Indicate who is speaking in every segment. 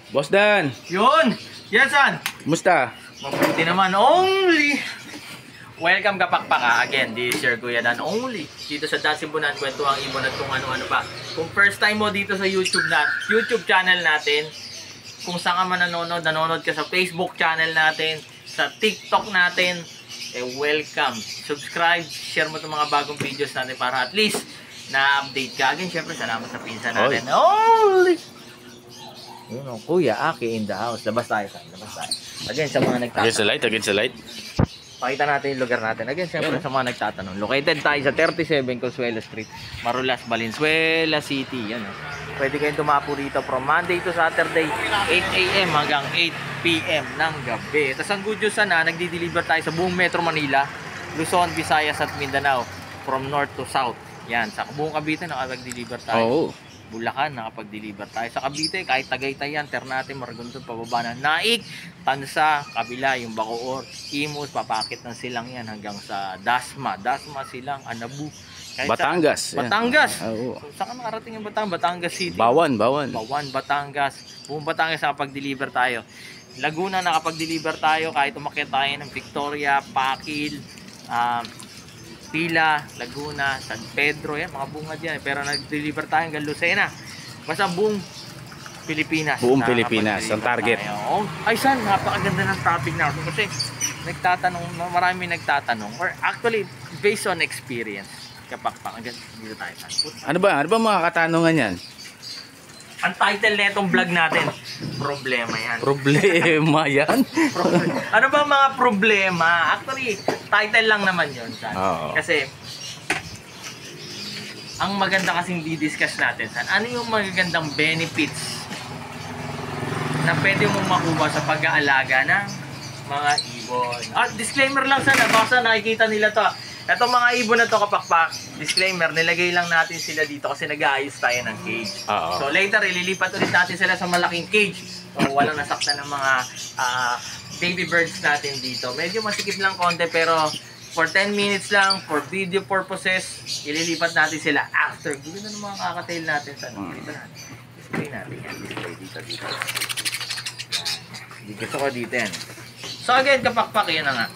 Speaker 1: Boss Dan,
Speaker 2: Yun! Yan, san?
Speaker 1: kumusta?
Speaker 2: Mabuti naman. Only! Welcome kapakpaka. Again, this is your Kuya Dan only. Dito sa Dasimbunan, kwentuhang ibon at kung ano-ano pa. Kung first time mo dito sa YouTube channel natin, kung saan ka man nanonood ka sa Facebook channel natin, sa TikTok natin, welcome. Subscribe, share mo itong mga bagong videos natin para at least na-update ka. Again, syempre, salamat sa pinsan natin. Only! Yun o, Kuya Aki in the house. Labas tayo. Again, sa mga nagtatanong.
Speaker 1: Against the light.
Speaker 2: Pakita natin yung lugar natin. Again, siyempre sa mga nagtatanong. Located tayo sa 37 Consuelo Street, Marulas, Valenzuela City. Yan o. Pwede kayong tumapo rito from Monday to Saturday, 8 AM hanggang 8 PM ng gabi. Tapos ang good news sana, nagdi-deliver tayo sa buong Metro Manila, Luzon, Visayas at Mindanao. From north to south. Yan, sa buong Cavite nakapag-deliver tayo.
Speaker 1: Oo.
Speaker 2: Bulacan, nakapag-deliver tayo. Sa Cavite, kahit Tagaytay yan, Ternate, Maragondon, pababa ng Naik, Tansa, kabila, yung Bacoor, Imus, papakit ng silang yan hanggang sa Dasma, Silang, Anabu. Kahit
Speaker 1: Batangas.
Speaker 2: Batangas.
Speaker 1: Oo.
Speaker 2: So, saan ka nakarating yung Batangas City?
Speaker 1: Bawan.
Speaker 2: Bawan, Batangas. Buong Batangas nakapag-deliver tayo. Laguna nakapag-deliver tayo kahit umakyat tayo ng Victoria, Pakil, Pila, Laguna, San Pedro, yan, mga bungad yan. Pero nag-deliver tayo hanggang Lucena. Basta buong Pilipinas.
Speaker 1: Buong Pilipinas, ang target.
Speaker 2: Tayo. Ay, san, napakaganda ng topic natin. Kasi marami nagtatanong. Or actually, based on experience. Kapakpak, hanggang dito tayo.
Speaker 1: Ano ba mga katanungan yan?
Speaker 2: Ang title na itong vlog natin, problema yan.
Speaker 1: Problema yan?
Speaker 2: Ano ba mga problema? Actually, title lang naman yun.
Speaker 1: Oo.
Speaker 2: Kasi, ang maganda kasing di-discuss natin, ano yung magagandang benefits na pwede mong makuha sa pag-aalaga ng mga ibon. Disclaimer lang sana, baka nakikita nila to. Itong mga ibon na to, kapakpak, disclaimer, nilagay lang natin sila dito kasi nag-aayos tayo ng cage. So later, ililipat ulit natin sila sa malaking cage. So walang nasaktan ng mga baby birds natin dito. Medyo masikip lang konti pero for 10 minutes lang, for video purposes, ililipat natin sila after. Gusto na ng mga kakatail natin sa dito natin. Display natin yan. Display dito. Gusto ko dito yan. So again, kapakpak, yan na nga.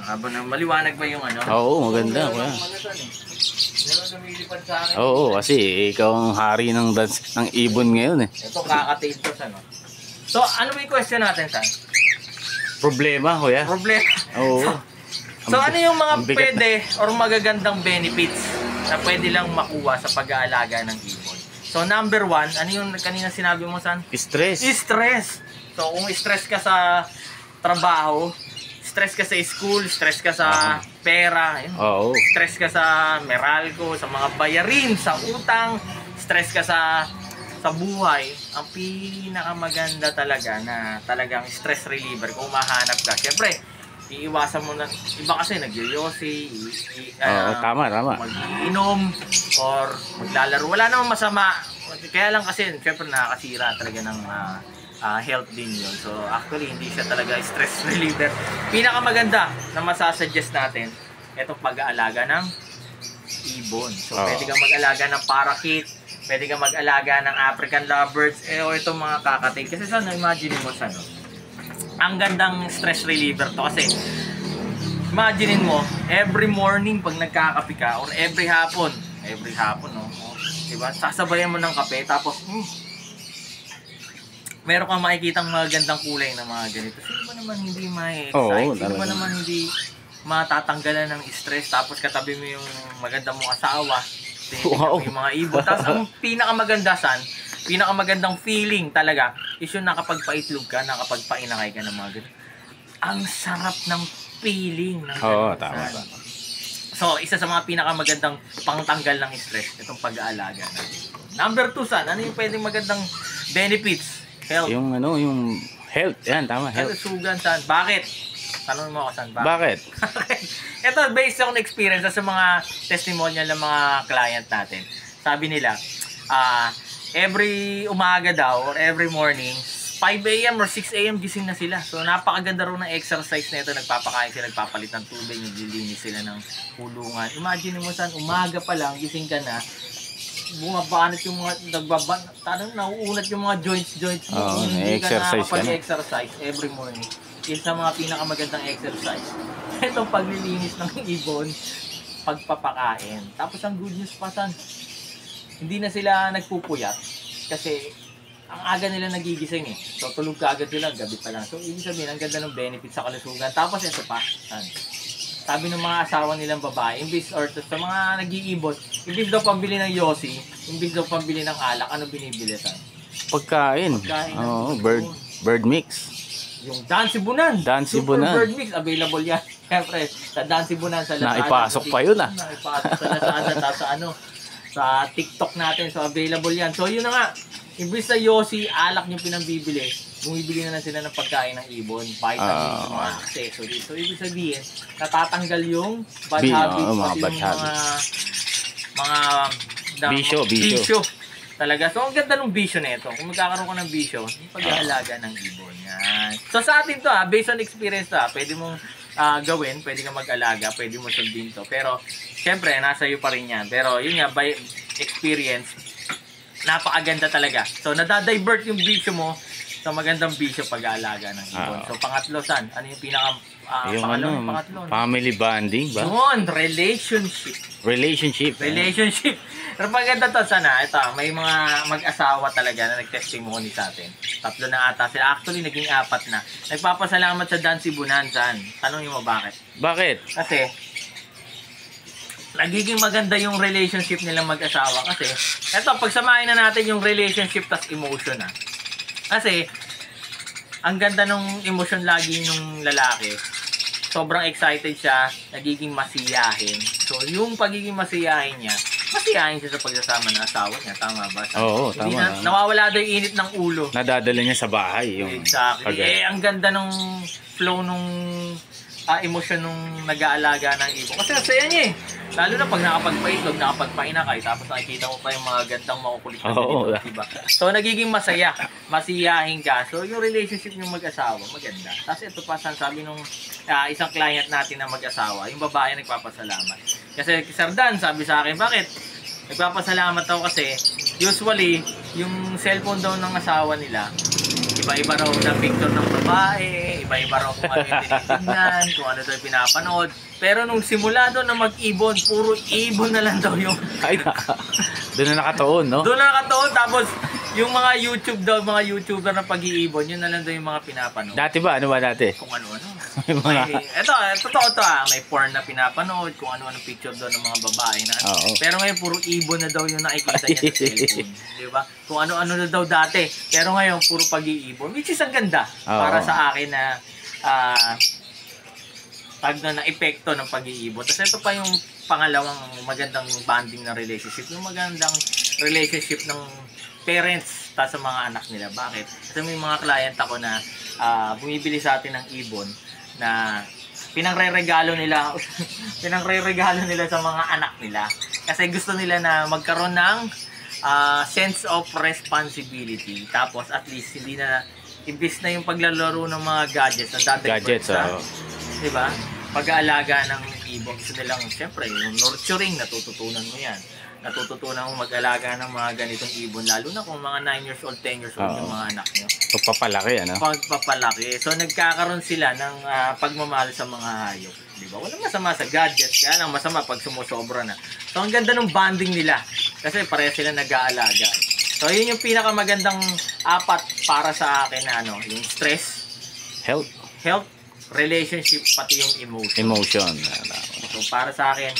Speaker 2: Habang maliwanag ba yung ano?
Speaker 1: Oo, maganda.
Speaker 2: Meron lumilipad sa akin.
Speaker 1: Oo, kasi ikaw ang hari ng ibon ngayon eh.
Speaker 2: Ito kakatail to sa no. So ano ba yung question natin, San?
Speaker 1: Problema, kuya.
Speaker 2: Problema.
Speaker 1: Oo.
Speaker 2: So ano yung mga
Speaker 1: ang bigat
Speaker 2: pwede or magagandang benefits na pwede lang makuha sa pag-aalaga ng ibon? So number one, ano yung kanina sinabi mo, San?
Speaker 1: Stress.
Speaker 2: Stress. So kung stress ka sa trabaho, stress ka sa school, stress ka sa pera, yun.
Speaker 1: Oo.
Speaker 2: Stress ka sa Meralco, sa mga bayarin, sa utang, stress ka sa buhay, ang pinakamaganda talaga na talagang stress reliever kung mahanap ka. Siyempre, iiwasan mo na, iba kasi nagyoyosi,
Speaker 1: Tama.
Speaker 2: mag-iinom, or maglalaro. Wala namang masama. Kaya lang kasi, siyempre nakakasira talaga ng health din yun. So actually hindi siya talaga stress reliever. Pinakamaganda na masasuggest natin itong pag-aalaga ng ibon. So pwede kang mag-alaga ng parakeet, pwede kang mag-alaga ng African lovebirds, o itong mga kakatail. Kasi sana imagine mo sa ang gandang stress reliever to kasi imagine mo every morning pag nagkakape ka or every hapon no, diba? Sasabayan mo ng kape tapos meron kang makikitang magandang kulay na mga ganito. Sino ba naman hindi ma-excite? Sino ba naman hindi matatanggalan ng stress? Tapos katabi mo yung magandang mong asawa. Wow. Yung mga ibon. Tapos ang pinakamagandang feeling talaga is yung nakapagpaitlog ka, nakapagpainakay ka ng mga ganito. Ang sarap ng feeling.
Speaker 1: Oo, tama.
Speaker 2: So, isa sa mga pinakamagandang pangtanggal ng stress, itong pag-aalaga natin. Number 2, San, ano yung pwedeng magandang benefits? Health.
Speaker 1: Yung health. Yan, tama, health.
Speaker 2: Kalusugan, San. Bakit? Tanong mo ako, San.
Speaker 1: Bakit?
Speaker 2: Ito, based on experience sa mga testimonial ng mga client natin. Sabi nila, every umaga daw or every morning, 5 AM or 6 AM gising na sila. So napakaganda rin ng exercise na ito. Nagpapakain sila, nagpapalit ng tubig, naglilinis sila ng kulungan. Imagine mo, San, umaga pa lang, gising ka na, bumabanat yung mga, nauunat yung mga joints mo.
Speaker 1: Oo,
Speaker 2: Kung hindi ka
Speaker 1: exercise ka na.
Speaker 2: nakakapag-exercise every morning. Isa sa mga pinakamagandang exercise. Itong paglilinis ng ibon, pagpapakain. Tapos ang good news pa san, hindi na sila nagpupuyat kasi ang aga nila nagigising eh. So tulog ka agad nila, gabi pa lang. So ibig sabihin, ang ganda ng benefit sa kalusugan. Tapos ito pa, san, sabi ng mga asawa nilang babae, imbis or sa mga nag-iibot, imbis daw pambili ng yosi, imbis daw pambili ng alak, ano binibili san?
Speaker 1: Pagkain.
Speaker 2: Pagkain ng
Speaker 1: Oo,
Speaker 2: ibon.
Speaker 1: bird mix.
Speaker 2: Yung Dansibunan.
Speaker 1: Dansibunan.
Speaker 2: Super Bird Mix, available yan. Siyempre, sa Dansibunan, sa Lazada.
Speaker 1: Naipasok pa yun, ah.
Speaker 2: Naipasok sa Lazada, sa TikTok natin. So, available yan. So, yun na nga. Imbis na yosi, alak yung pinambibili, bumibili na lang sila ng pagkain ng ibon, vitamins, mga accessories. So, ibig sabihin, natatanggal yung bad habits,
Speaker 1: mga
Speaker 2: pati
Speaker 1: bad
Speaker 2: yung
Speaker 1: habits.
Speaker 2: bisyo. Talaga. So, ang ganda ng bisyo na ito. Kung magkakaroon ka ng bisyo, yung pag-aalaga ng ibon. Yan. So, sa atin to, based on experience to, pwede mong gawin, pwede kang mag-alaga, pwede mo sundin to. Pero, syempre, nasa iyo pa rin yan. Pero, yun nga, by experience, napakaganda talaga. So, nadadivert yung bisyo mo sa magandang bisyo pag-aalaga ng ibon. So, pangatlo, san? Ano yung pinaka,
Speaker 1: Yung
Speaker 2: pangatlo?
Speaker 1: family bonding ba?
Speaker 2: Yun, relationship.
Speaker 1: Relationship.
Speaker 2: Pero maganda to, sana, ito, may mga mag-asawa talaga na nag-testimony sa atin. 3 na ata sila. Actually, naging 4 na. Nagpapasalamat sa Dansibunan, san? Tanongin mo bakit?
Speaker 1: Bakit?
Speaker 2: Kasi, nagiging maganda yung relationship nilang mag-asawa. Kasi, eto, pagsamahin na natin yung relationship tas emotion Kasi, ang ganda nung emotion lagi nung lalaki. Sobrang excited siya, nagiging masiyahin. So, yung pagiging masiyahin niya siya sa pagsasama ng asawa niya. Tama ba?
Speaker 1: Oo,
Speaker 2: Hindi
Speaker 1: tama.
Speaker 2: nawawala daw yung init ng ulo.
Speaker 1: Nadadala niya sa bahay yung
Speaker 2: Exactly. Ang ganda nung flow nung emosyon nung nag-aalaga ng ibon. Kasi saya niya eh. Lalo na pag nakapagpaitlog, nakapagpainakay, tapos nakikita mo pa yung mga gandang makukulit na ganito, diba? So, nagiging masaya. Masiyahin ka. So, yung relationship ng mag-asawa, maganda. Tapos ito pa, sabi nung isang client natin na mag-asawa, yung babae nagpapasalamat. Kasi Sir Dan, sabi sa akin, bakit? Nagpapasalamat ako kasi, usually, yung cellphone daw ng asawa nila, iba-iba raw na picture ng babae, iba-iba raw kung ano yung tinitignan, kung ano daw yung pinapanood. Pero nung simula doon na mag-ibon, puro ibon na lang daw yung...
Speaker 1: Ay, doon na nakatuon, no?
Speaker 2: Doon na nakatuon, tapos yung mga YouTube daw, mga YouTuber na pag-iibon, yun na lang daw yung mga pinapanood.
Speaker 1: Dati ba? Ano ba dati?
Speaker 2: Kung ano-ano. Ito, totoo to may porn na pinapanood, kung ano-ano picture daw ng mga babae na. Pero ngayon, puro ibon na daw yung nakikita niya sa cellphone. Diba? Kung ano-ano na daw dati. Pero ngayon, puro pag-iibon. Which is ang ganda para sa akin na na epekto ng pag-iibon. Tapos ito pa yung pangalawang magandang bonding na relationship. Yung magandang relationship ng parents sa mga anak nila. Bakit? Kasi may mga client ako na bumibili sa atin ng ibon na pinangre-regalo nila sa mga anak nila. Kasi gusto nila na magkaroon ng sense of responsibility. Tapos at least hindi na imbis na yung paglalaro ng mga gadgets na
Speaker 1: gadgets,
Speaker 2: diba? Pag-aalaga ng ibon, gusto nilang, siyempre, yung nurturing, natututunan mo yan. Natututunan mo mag-alaga ng mga ganitong ibon, lalo na kung mga 9 years old, 10 years old yung mga anak nyo.
Speaker 1: Pagpapalaki, ano?
Speaker 2: Pagpapalaki. So, nagkakaroon sila ng pagmamahal sa mga hayop. Diba? Walang masama sa gadgets, kaya lang masama pag sumusobra na. So, ang ganda ng bonding nila, kasi pareha sila nag-aalaga. So, yun yung pinakamagandang 4 para sa akin na yung stress,
Speaker 1: health,
Speaker 2: relationship, pati yung
Speaker 1: emotion.
Speaker 2: So, para sa akin,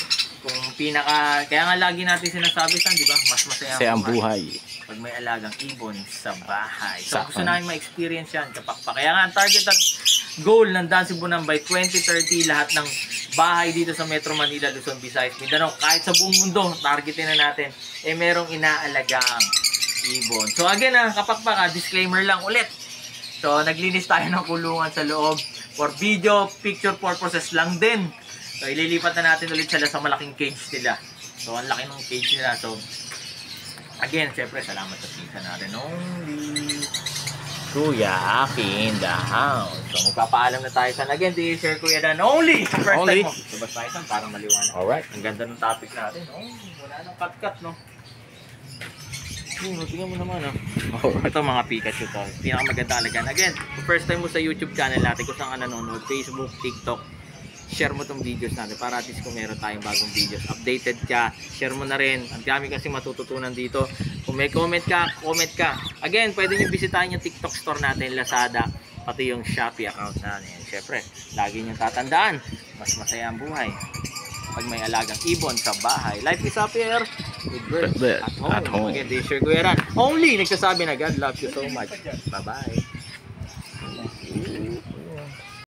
Speaker 2: kung kaya nga lagi natin sinasabi di ba? Mas masaya
Speaker 1: ang buhay
Speaker 2: pag may alagang ibon sa bahay. So, gusto namin ma-experience yan, kapakpak. Kaya nga, ang target at goal ng Dansibunan by 2030, lahat ng bahay dito sa Metro Manila, Luzon, Visayas, Mindanao, kahit sa buong mundo, targetin na natin, merong inaalagang ibon. So, again, kapakpak, disclaimer lang ulit. So, naglinis tayo ng kulungan sa loob for video, picture purposes lang din. So, ililipat na natin ulit sila sa malaking cage nila. So, ang laki ng cage nila. So, again, syempre, salamat sa pizza natin. Only Kuya Aki in the house. So, magpapaalam na tayo sa again. Di share Kuya Dan. Only! First time mo. So, basta tayo parang maliwanag.
Speaker 1: Alright.
Speaker 2: Ang ganda ng topic natin. Wala nang cut-cut, no? Tingnan mo naman ah.
Speaker 1: Oh.
Speaker 2: Ito mga Pikachu to. Pinakamaganda talaga. Again, kung first time mo sa YouTube channel natin, kung saan ka nanonood, Facebook, TikTok, share mo tong videos natin para at least kung meron tayong bagong videos, updated ka, share mo na rin. Ang dami kasi matututunan dito. Kung may comment ka, comment ka. Again, pwede nyo bisitahin yung TikTok store natin, Lazada, pati yung Shopee account natin. Siyempre, lagi nyo tatandaan, mas masaya ang buhay pag may alagang ibon sa bahay. Life is happier with birds
Speaker 1: Birds
Speaker 2: at home.
Speaker 1: at home.
Speaker 2: Again, this is your Kuya Ran. Only nagsasabi na God loves you so much. Bye-bye.